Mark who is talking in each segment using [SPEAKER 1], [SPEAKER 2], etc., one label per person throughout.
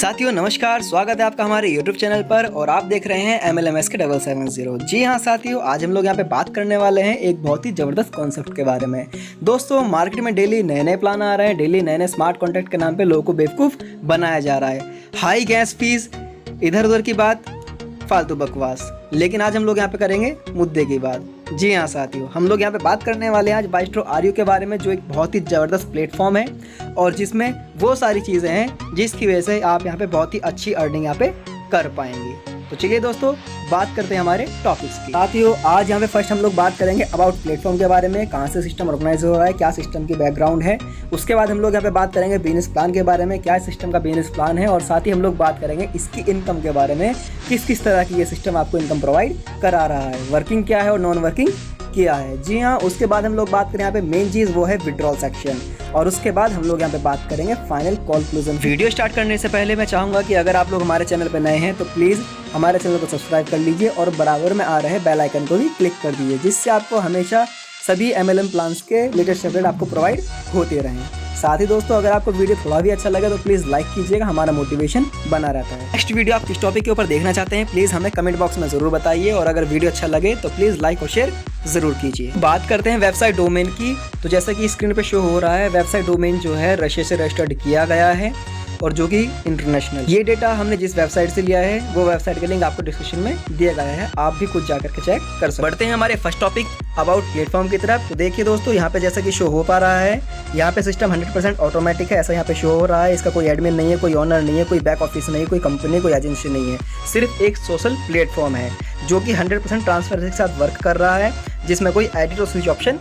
[SPEAKER 1] साथियों नमस्कार, स्वागत है आपका हमारे YouTube चैनल पर और आप देख रहे हैं MLMS के 770। जी हाँ साथियों, आज हम लोग यहाँ पे बात करने वाले हैं एक बहुत ही ज़बरदस्त कॉन्सेप्ट के बारे में। दोस्तों मार्केट में डेली नए नए प्लान आ रहे हैं, डेली नए नए स्मार्ट कॉन्ट्रैक्ट के नाम पे लोगों को बेवकूफ़ बनाया जा रहा है। हाई गैस फीस, इधर उधर की बात, फालतू बकवास। लेकिन आज हम लोग यहाँ पे करेंगे मुद्दे की बात। जी हाँ साथियों, हम लोग यहाँ पे बात करने वाले हैं आज बाइस्ट्रो आरयू के बारे में, जो एक बहुत ही ज़बरदस्त प्लेटफॉर्म है और जिसमें वो सारी चीज़ें हैं जिसकी वजह से आप यहाँ पे बहुत ही अच्छी अर्निंग यहाँ पे कर पाएंगे। तो चलिए दोस्तों बात करते हैं हमारे टॉपिक्स की। साथियों आज यहाँ पे फर्स्ट हम लोग बात करेंगे अबाउट प्लेटफॉर्म के बारे में, कहाँ से सिस्टम ऑर्गेनाइज हो रहा है, क्या सिस्टम की बैकग्राउंड है। उसके बाद हम लोग यहाँ पे बात करेंगे बिजनेस प्लान के बारे में, क्या सिस्टम का बिजनेस प्लान है, और साथ ही हम लोग बात करेंगे इसकी इनकम के बारे में, किस किस तरह की ये सिस्टम आपको इनकम प्रोवाइड करा रहा है, वर्किंग क्या है और नॉन वर्किंग किया है। जी हाँ, उसके बाद हम लोग बात करें यहाँ पे मेन चीज़ वो है विड्रॉल सेक्शन, और उसके बाद हम लोग यहाँ पे बात करेंगे फाइनल कॉन्क्लूजन। वीडियो स्टार्ट करने से पहले मैं चाहूँगा कि अगर आप लोग हमारे चैनल पर नए हैं तो प्लीज़ हमारे चैनल को सब्सक्राइब कर लीजिए और बराबर में आ रहे बेल आइकन को भी क्लिक कर दीजिए, जिससे आपको हमेशा सभी MLM प्लान्स के लेटेस्ट अपडेट आपको प्रोवाइड होते रहें। साथ ही दोस्तों अगर आपको वीडियो थोड़ा भी अच्छा लगे तो प्लीज़ लाइक कीजिएगा, हमारा मोटिवेशन बना रहता है। नेक्स्ट वीडियो आप किस टॉपिक के ऊपर देखना चाहते हैं प्लीज़ हमें कमेंट बॉक्स में ज़रूर बताइए, और अगर वीडियो अच्छा लगे तो प्लीज़ लाइक और शेयर ज़रूर कीजिए। बात करते हैं वेबसाइट डोमेन की। तो जैसा कि स्क्रीन पे शो हो रहा है, वेबसाइट डोमेन जो है रशिया से रजिस्टर्ड किया गया है और जो कि इंटरनेशनल। ये डेटा हमने जिस वेबसाइट से लिया है वो वेबसाइट का लिंक आपको डिस्क्रिप्शन में दिया गया है, आप भी खुद जाकर के चेक कर सकते हैं। बढ़ते हैं हमारे फर्स्ट टॉपिक अबाउट प्लेटफॉर्म की तरफ। तो देखिए दोस्तों यहाँ पे जैसा कि शो हो पा रहा है, यहाँ पे सिस्टम 100% ऑटोमेटिक है, ऐसा यहाँ पे शो हो रहा है। इसका कोई एडमिन नहीं है, कोई ऑनर नहीं है, कोई बैक ऑफिस नहीं है, कोई कंपनी, कोई एजेंसी नहीं है, सिर्फ एक सोशल प्लेटफॉर्म है जो कि 100% ट्रांसफर के साथ वर्क कर रहा है, जिसमें कोई एडिट और स्विच ऑप्शन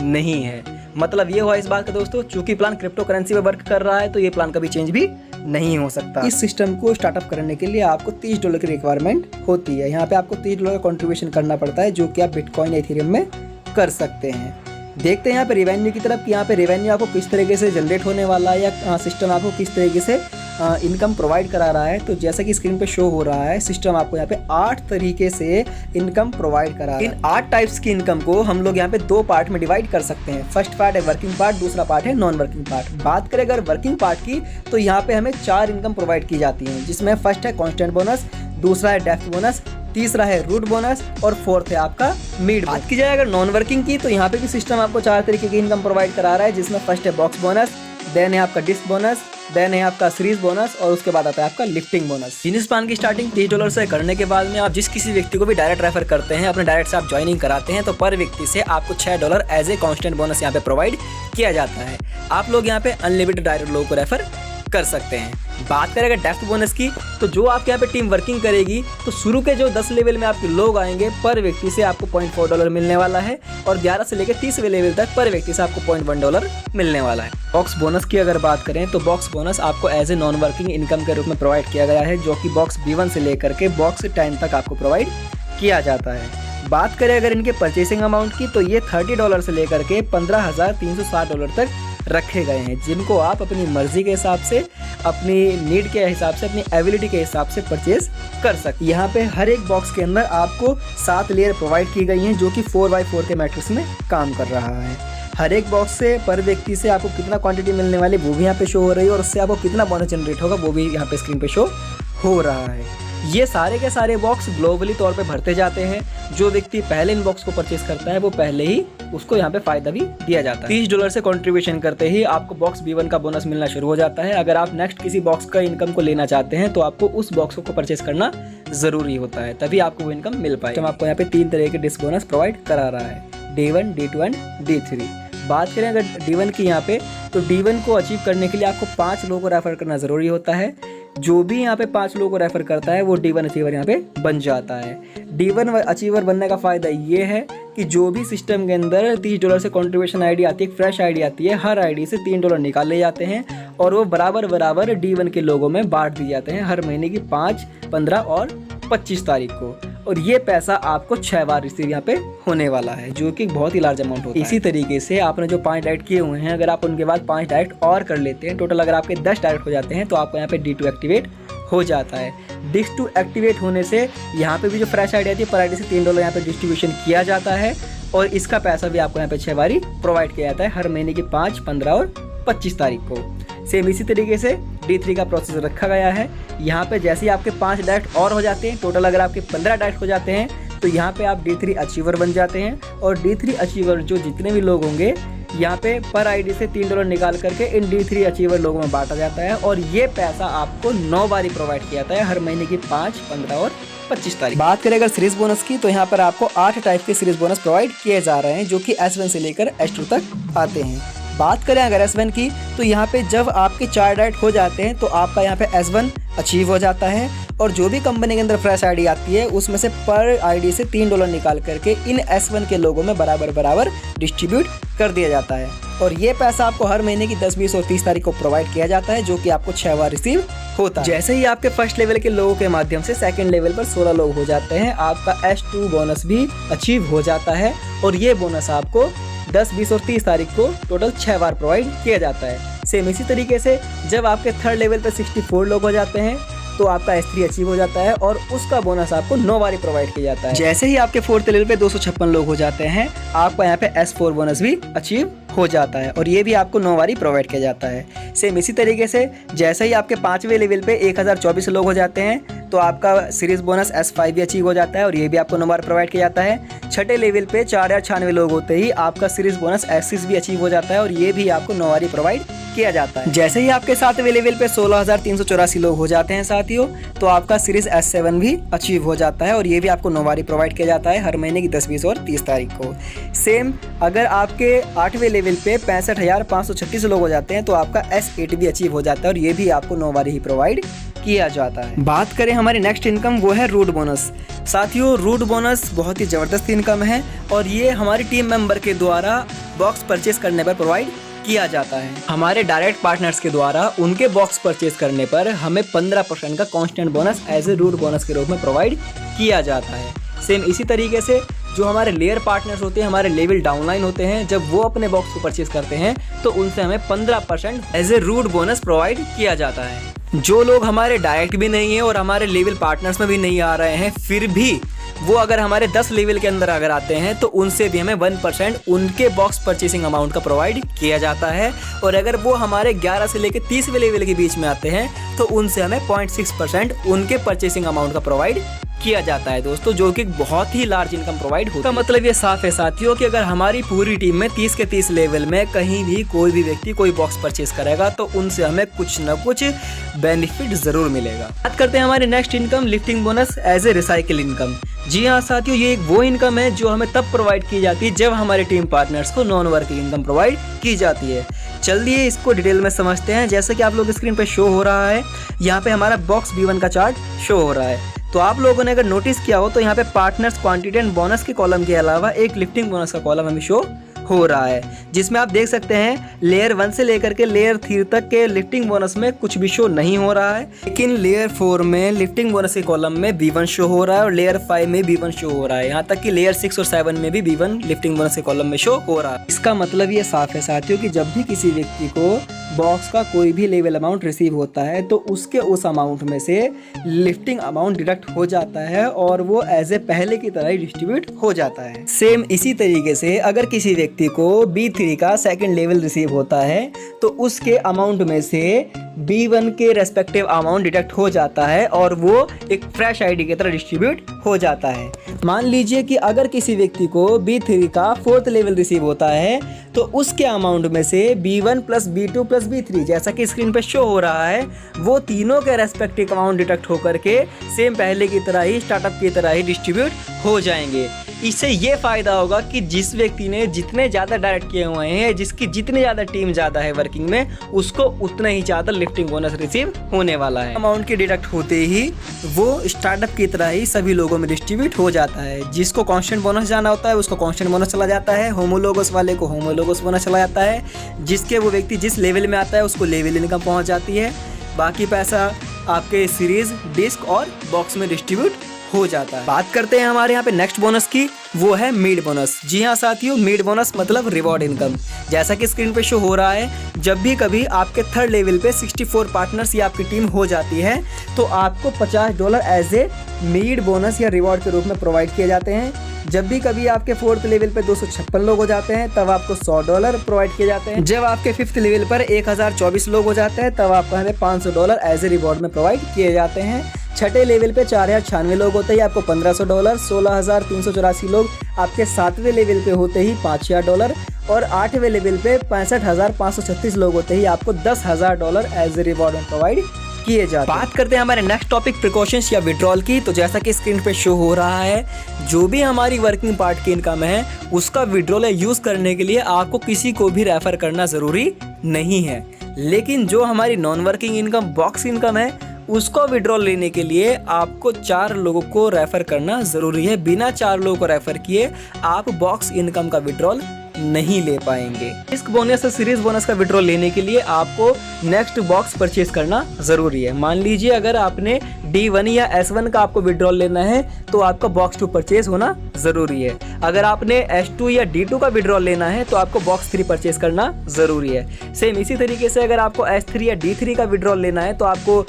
[SPEAKER 1] नहीं है। मतलब ये हुआ इस बात का दोस्तों, चूंकि प्लान क्रिप्टो करेंसी में वर्क कर रहा है तो ये प्लान कभी चेंज भी नहीं हो सकता। इस सिस्टम को स्टार्टअप करने के लिए आपको $30 की रिक्वायरमेंट होती है। यहाँ पे आपको $30 का कंट्रीब्यूशन करना पड़ता है, जो कि आप बिटकॉइन एथेरियम में कर सकते हैं। देखते हैं यहाँ पे रेवेन्यू की तरफ कि यहाँ पे रेवेन्यू आपको किस तरीके से जनरेट होने वाला है, या सिस्टम आपको किस तरीके से इनकम प्रोवाइड करा रहा है। तो जैसा कि स्क्रीन पे शो हो रहा है, सिस्टम आपको यहाँ पे 8 तरीके से इनकम प्रोवाइड करा रहा है। इन 8 टाइप्स की इनकम को हम लोग यहाँ पे 2 पार्ट में डिवाइड कर सकते हैं। फर्स्ट पार्ट है वर्किंग पार्ट, दूसरा पार्ट है नॉन वर्किंग पार्ट। बात करें अगर वर्किंग पार्ट की तो यहाँ पे हमें 4 इनकम प्रोवाइड की जाती है, जिसमें फर्स्ट है कॉन्स्टेंट बोनस, दूसरा है डेप्थ बोनस, तीसरा है रूट बोनस और फोर्थ है आपका मीड। बात की जाए अगर नॉन वर्किंग की तो यहाँ पे भी सिस्टम आपको 4 तरीके की इनकम प्रोवाइड करा रहा है, जिसमें फर्स्ट है बॉक्स बोनस, देन है आपका डिस्क बोनस, देन है आपका सीरीज बोनस और उसके बाद आता है आपका लिफ्टिंग बोनस। बिजनेस प्लान की स्टार्टिंग $30 से करने के बाद में आप जिस किसी व्यक्ति को भी डायरेक्ट रेफर करते हैं, अपने डायरेक्ट से आप ज्वाइनिंग कराते हैं, तो पर व्यक्ति से आपको $6 एज ए कांस्टेंट बोनस यहाँ पे प्रोवाइड किया जाता है। आप लोग यहाँ पे अनलिमिटेड डायरेक्ट लोगों को रेफर कर सकते हैं। बात करें अगर डेप्थ बोनस की तो जो आपके यहाँ पे टीम वर्किंग करेगी तो शुरू के जो 10 लेवल में आपके लोग आएंगे पर व्यक्ति से आपको $0.4 मिलने वाला है, और 11 से लेकर 30 लेवल तक पर व्यक्ति से आपको $0.1 मिलने वाला है। बॉक्स बोनस की अगर बात करें तो बॉक्स बोनस आपको as a non working income के रूप में प्रोवाइड किया गया है, जो कि बॉक्स B1 से लेकर के बॉक्स 10 तक आपको प्रोवाइड किया जाता है। बात करें अगर इनके परचेसिंग अमाउंट की तो ये $30 से लेकर के $15,360 तक रखे गए हैं, जिनको आप अपनी मर्जी के हिसाब से, अपनी नीड के हिसाब से, अपनी एबिलिटी के हिसाब से परचेज कर सकते हैं। यहाँ पे हर एक बॉक्स के अंदर आपको 7 लेयर प्रोवाइड की गई हैं, जो कि 4x4 के मैट्रिक्स में काम कर रहा है। हर एक बॉक्स से पर व्यक्ति से आपको कितना क्वांटिटी मिलने वाली वो भी यहाँ पे शो हो रही है, और उससे आपको कितना बोनस जनरेट होगा वो भी यहाँ पे स्क्रीन पे शो हो रहा है। ये सारे के सारे बॉक्स ग्लोबली तौर पे भरते जाते हैं। जो व्यक्ति पहले इन बॉक्स को परचेज करता है वो पहले ही उसको यहाँ पे फायदा भी दिया जाता है। $30 से कंट्रीब्यूशन करते ही आपको बॉक्स B1 का बोनस मिलना शुरू हो जाता है। अगर आप नेक्स्ट किसी बॉक्स का इनकम को लेना चाहते हैं तो आपको उस बॉक्स को परचेज करना जरूरी होता है, तभी आपको वो इनकम मिल पाए। तो आपको यहाँ पे 3 तरह के डिस्क बोनस प्रोवाइड करा रहा है, D1, D2 एंड D3। बात करें अगर D1 की यहाँ पे तो D1 को अचीव करने के लिए आपको 5 लोगों को रेफर करना जरूरी होता है। जो भी यहाँ पे 5 लोगों को रेफर करता है वो D1 अचीवर यहाँ पे बन जाता है। D1 अचीवर बनने का फ़ायदा ये है कि जो भी सिस्टम के अंदर $30 से कंट्रीब्यूशन आईडी आती है, फ्रेश आईडी आती है, हर आईडी से $3 निकाले जाते हैं और वो बराबर बराबर D1 के लोगों में बांट दिए जाते हैं, हर महीने की 5, 15 और 25 तारीख को। और ये पैसा आपको 6 बार रिसीव यहाँ पे होने वाला है, जो कि बहुत ही लार्ज अमाउंट होता है। इसी तरीके से आपने जो 5 डायरेक्ट किए हुए हैं, अगर आप उनके बाद 5 डायरेक्ट और कर लेते हैं, टोटल अगर आपके 10 डायरेक्ट हो जाते हैं तो आपको यहाँ पे D2 एक्टिवेट हो जाता है। D2 एक्टिवेट होने से यहाँ पे भी जो फ्रेश आईडी आती है पर आईडी से $3 यहाँ पे डिस्ट्रीब्यूशन किया जाता है, और इसका पैसा भी आपको यहाँ पे 6 बारी प्रोवाइड किया जाता है, हर महीने की 5, 15 और 25 तारीख को। सेम इसी तरीके से D3 का प्रोसेस रखा गया है। यहाँ पे जैसे ही आपके 5 डायरेक्ट और हो जाते हैं, टोटल अगर आपके 15 डायरेक्ट हो जाते हैं तो यहाँ पे आप D3 अचीवर बन जाते हैं। और D3 अचीवर जो जितने भी लोग होंगे यहाँ पे पर आईडी से $3 निकाल करके इन D3 अचीवर लोगों में बांटा जाता है और ये पैसा आपको 9 बारी प्रोवाइड किया जाता है, हर महीने की 5, 15 और 25 तारीख। बात करें अगर सीरीज बोनस की तो यहाँ पर आपको 8 टाइप के सीरीज बोनस प्रोवाइड किए जा रहे हैं जो कि S1 से लेकर S2 तक आते हैं। बात करें अगर S1 की तो यहाँ पे जब आपके 4 डायरेक्ट हो जाते हैं तो आपका यहाँ पे S1 अचीव हो जाता है और जो भी कंपनी के अंदर फ्रेश आईडी आती है उसमें से पर आईडी से $3 निकाल करके इन S1 के लोगों में बराबर डिस्ट्रीब्यूट कर दिया जाता है और ये पैसा आपको हर महीने की 10, 20 और 30 तारीख को प्रोवाइड किया जाता है जो कि आपको 6 बार रिसीव होता है। जैसे ही आपके फर्स्ट लेवल के लोगों के माध्यम से सेकंड लेवल पर 16 लोग हो जाते हैं, आपका S2 बोनस भी अचीव हो जाता है और ये बोनस आपको 10, 20 और 30 तारीख को टोटल 6 बार प्रोवाइड किया जाता है। सेम इसी तरीके से जब आपके थर्ड लेवल पर 64 लोग हो जाते हैं तो आपका S3 अचीव हो जाता है और उसका बोनस आपको 9 बारी प्रोवाइड किया जाता है। जैसे ही आपके फोर्थ लेवल पे 256 लोग हो जाते हैं, आपका यहाँ पे S4 बोनस भी अचीव हो जाता है और ये भी आपको 9 बारी प्रोवाइड किया जाता है। सेम इसी तरीके से जैसे ही आपके 5वें लेवल पे 1024 लोग हो जाते हैं तो आपका सीरीज बोनस S5 भी अचीव हो जाता है और ये भी आपको 9 बार प्रोवाइड किया जाता है। छठे लेवल पे 4096 लोग होते ही आपका सीरीज बोनस S6 भी अचीव हो जाता है और ये भी आपको 9 बारी प्रोवाइड किया जाता है। जैसे ही आपके 7वें लेवल पे 16,384 लोग हो जाते हैं साथियों, तो आपका सीरीज S7 भी अचीव हो जाता है और ये भी आपको 9 बारी प्रोवाइड किया जाता है हर महीने की 10, 20 और 30 तारीख को। सेम अगर आपके 8वें लेवल पे 65,536 लोग हो जाते हैं तो आपका S8 भी अचीव हो जाता है और ये भी आपको 9 बारी ही प्रोवाइड किया जाता है। बात करें हमारी नेक्स्ट इनकम, वो है रूट बोनस। साथियों रूट बोनस बहुत ही ज़बरदस्त इनकम है और ये हमारी टीम मेंबर के द्वारा बॉक्स परचेज करने पर प्रोवाइड किया जाता है। हमारे डायरेक्ट पार्टनर्स के द्वारा उनके बॉक्स परचेज करने पर हमें 15% का constant bonus as a root bonus के रूप में प्रोवाइड किया जाता है। सेम इसी तरीके से जो हमारे लेयर पार्टनर्स होते हैं, हमारे लेवल डाउनलाइन होते हैं, जब वो अपने बॉक्स को परचेज करते हैं तो उनसे हमें 15% as a root bonus provide किया जाता है। जो लोग हमारे डायरेक्ट भी नहीं है और हमारे लेवल पार्टनर्स में भी नहीं आ रहे हैं, फिर भी वो अगर हमारे 10 लेवल के अंदर अगर आते हैं तो उनसे भी हमें 1% उनके बॉक्स परचेसिंग अमाउंट का प्रोवाइड किया जाता है और अगर वो हमारे 11 से लेकर 30वें लेवल के बीच में आते हैं तो उनसे हमें 0.6% उनके परचेसिंग अमाउंट का प्रोवाइड किया जाता है दोस्तों, जो कि बहुत ही लार्ज इनकम प्रोवाइड होता है। मतलब ये साफ है साथियों कि अगर हमारी पूरी टीम में 30 के 30 लेवल में कहीं भी कोई भी व्यक्ति कोई बॉक्स परचेज करेगा तो उनसे हमें कुछ न कुछ बेनिफिट जरूर मिलेगा। बात करते हैं हमारी next income, lifting bonus as a recycle income. जी हाँ साथियों, ये एक वो इनकम है जो हमें तब प्रोवाइड की जाती है जब हमारे टीम पार्टनर्स को नॉन वर्किंग इनकम प्रोवाइड की जाती है। चलिए इसको डिटेल में समझते हैं। जैसे कि आप लोग स्क्रीन पे शो हो रहा है, यहाँ पे हमारा बॉक्स B1 का चार्ट शो हो रहा है। तो आप लोगों ने अगर नोटिस किया हो तो यहाँ पे पार्टनर्स क्वांटिटी एंड बोनस के कॉलम के अलावा एक लिफ्टिंग बोनस का कॉलम हमें शो हो रहा है, जिसमें आप देख सकते हैं लेयर 1 से लेकर के लेयर 3 तक के लिफ्टिंग बोनस में कुछ भी शो नहीं हो रहा है, लेकिन लेयर 4 में लिफ्टिंग बोनस के कॉलम में B1 शो हो रहा है और लेयर 5 में B1 शो हो रहा है। यहाँ तक कि लेयर 6 और 7 में भी B1 लिफ्टिंग बोनस के कॉलम में शो हो रहा है। इसका मतलब ये साफ है साथियों कि जब भी किसी व्यक्ति को बॉक्स का कोई भी लेवल अमाउंट रिसीव होता है तो उसके उस अमाउंट में से लिफ्टिंग अमाउंट डिडक्ट हो जाता है और वो एज ए पहले की तरह ही डिस्ट्रीब्यूट हो जाता है। सेम इसी तरीके से अगर किसी व्यक्ति को B3 का सेकंड लेवल रिसीव होता है तो उसके अमाउंट में से B1 के रेस्पेक्टिव अमाउंट डिडक्ट हो जाता है और वो एक फ्रेश आईडी की तरह डिस्ट्रीब्यूट हो जाता है। मान लीजिए कि अगर किसी व्यक्ति को B3 का 4th लेवल रिसीव होता है तो उसके अमाउंट में से B1 plus B2 plus B3 जैसा कि स्क्रीन पे शो हो रहा है, वो तीनों के रेस्पेक्टिव अमाउंट डिडक्ट होकर के सेम पहले की तरह ही स्टार्टअप की तरह ही डिस्ट्रीब्यूट हो जाएंगे। इससे ये फायदा होगा कि जिस व्यक्ति ने जितने ज़्यादा डायरेक्ट किए हुए हैं, जिसकी जितनी ज़्यादा टीम ज़्यादा है वर्किंग में, उसको उतना ही ज़्यादा लिफ्टिंग बोनस रिसीव होने वाला है। अमाउंट के डिडक्ट होते ही वो स्टार्टअप की तरह ही सभी लोगों में डिस्ट्रीब्यूट हो जाता है। जिसको कांस्टेंट बोनस जाना होता है उसको कांस्टेंट बोनस चला जाता है, होमोलोगस वाले को होमोलोगस बोनस चला जाता है, जिसके वो व्यक्ति जिस लेवल में आता है उसको लेवल इनकम पहुँच जाती है। बाकी पैसा आपके सीरीज, डिस्क और बॉक्स में डिस्ट्रीब्यूट हो जाता है। बात करते हैं हमारे यहाँ पे नेक्स्ट बोनस की, वो है मीट बोनस। जी हाँ साथियों, मीट बोनस मतलब रिवॉर्ड इनकम। जैसा कि स्क्रीन पे शो हो रहा है, जब भी कभी आपके थर्ड लेवल पे 64 पार्टनर्स या आपकी टीम हो जाती है तो आपको $50 एज ए मीट बोनस या रिवॉर्ड के रूप में प्रोवाइड किए जाते हैं। जब भी कभी आपके फोर्थ लेवल पे 256 लोग हो जाते हैं तब आपको $100 प्रोवाइड किए जाते हैं। जब आपके फिफ्थ लेवल पर 1024 लोग हो जाते हैं तब आपको हमें $500 एज ए रिवॉर्ड में प्रोवाइड किए जाते हैं। छठे लेवल पे 4096 लोग होते ही आपको $1500, 16384 लोग आपके सातवें लेवल पे होते ही $5000 और आठवें लेवल पे 65,536 लोग होते ही आपको $10,000 एज ए रिवॉर्ड में प्रोवाइड किए जाते हैं। बात करते हैं हमारे नेक्स्ट टॉपिक प्रिकॉशंस या विड्रॉल की। तो जैसा कि स्क्रीन पे शो हो रहा है, जो भी हमारी वर्किंग पार्ट की इनकम है उसका विड्रॉल यूज करने के लिए आपको किसी को भी रेफर करना जरूरी नहीं है। लेकिन जो हमारी non working income box income है उसको विड्रॉल लेने के लिए आपको 4 लोगों को रेफर करना जरूरी है। बिना 4 लोगों को रेफर किए आप बॉक्स इनकम का विड्रॉल नहीं ले पाएंगे। रिस्क बोनस और सीरीज बोनस का विड्रॉल लेने के लिए आपको नेक्स्ट बॉक्स परचेज करना जरूरी है। मान लीजिए अगर आपने D1 या S1 का आपको विड्रॉल लेना है तो आपका बॉक्स 2 परचेज होना जरूरी है। अगर आपने S2 या D2 का विड्रॉल लेना है तो आपको बॉक्स 3 परचेज करना जरूरी है। सेम इसी तरीके से अगर आपको S3 या D3 का विड्रॉल लेना है तो आपको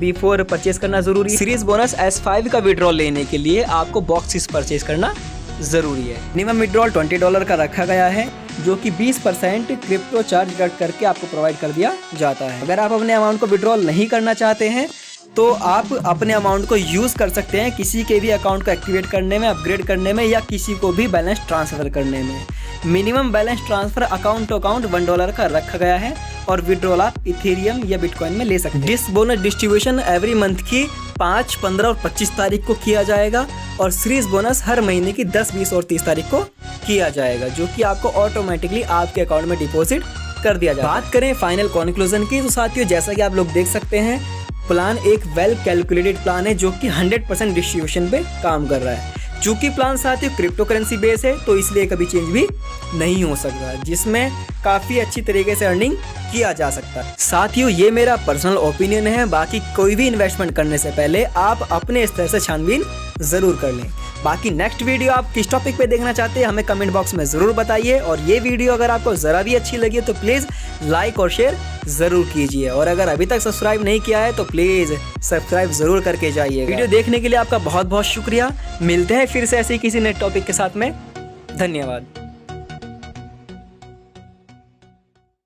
[SPEAKER 1] B4 परचेज करना जरूरी है। सीरीज बोनस S5 का विड्रॉल लेने के लिए आपको बॉक्स 6 परचेज करना जरूरी है। मिनिमम विड्रॉल $20 का रखा गया है, जो कि 20% क्रिप्टो चार्ज डिडक्ट करके आपको प्रोवाइड कर दिया जाता है। अगर आप अपने अमाउंट को विड्रॉल नहीं करना चाहते हैं तो आप अपने अमाउंट को यूज़ कर सकते हैं किसी के भी अकाउंट को एक्टिवेट करने में, अपग्रेड करने में या किसी को भी बैलेंस ट्रांसफ़र करने में। Minimum balance transfer account to account $1 का रखा गया है और विड्रॉल आप इथेरियम या बिटकॉइन में ले सकते हैं। Disc bonus distribution every month की 5, 15 और 25 तारीख को किया जाएगा और सीरीज बोनस हर महीने की 10, 20 और 30 तारीख को किया जाएगा, जो कि आपको ऑटोमेटिकली आपके अकाउंट में डिपॉजिट कर दिया जाएगा। बात करें फाइनल कंक्लूजन की तो साथियों, जैसा कि आप लोग देख सकते हैं, प्लान एक वेल कैलकुलेटेड प्लान है जो कि 100% डिस्ट्रीब्यूशन पे काम कर रहा है। चूंकि प्लान साथियों क्रिप्टो करेंसी बेस है तो इसलिए कभी चेंज भी नहीं हो सकता, जिसमें काफ़ी अच्छी तरीके से अर्निंग किया जा सकता है। साथियों ये मेरा पर्सनल ओपिनियन है, बाकी कोई भी इन्वेस्टमेंट करने से पहले आप अपने स्तर से छानबीन ज़रूर कर लें। बाकी नेक्स्ट वीडियो आप किस टॉपिक पे देखना चाहते हैं हमें कमेंट बॉक्स में ज़रूर बताइए और ये वीडियो अगर आपको ज़रा भी अच्छी लगी तो प्लीज़ लाइक और शेयर ज़रूर कीजिए और अगर अभी तक सब्सक्राइब नहीं किया है तो प्लीज़ सब्सक्राइब ज़रूर करके जाइए। वीडियो देखने के लिए आपका बहुत बहुत शुक्रिया। मिलते हैं फिर से ऐसे ही किसी नए टॉपिक के साथ में। धन्यवाद।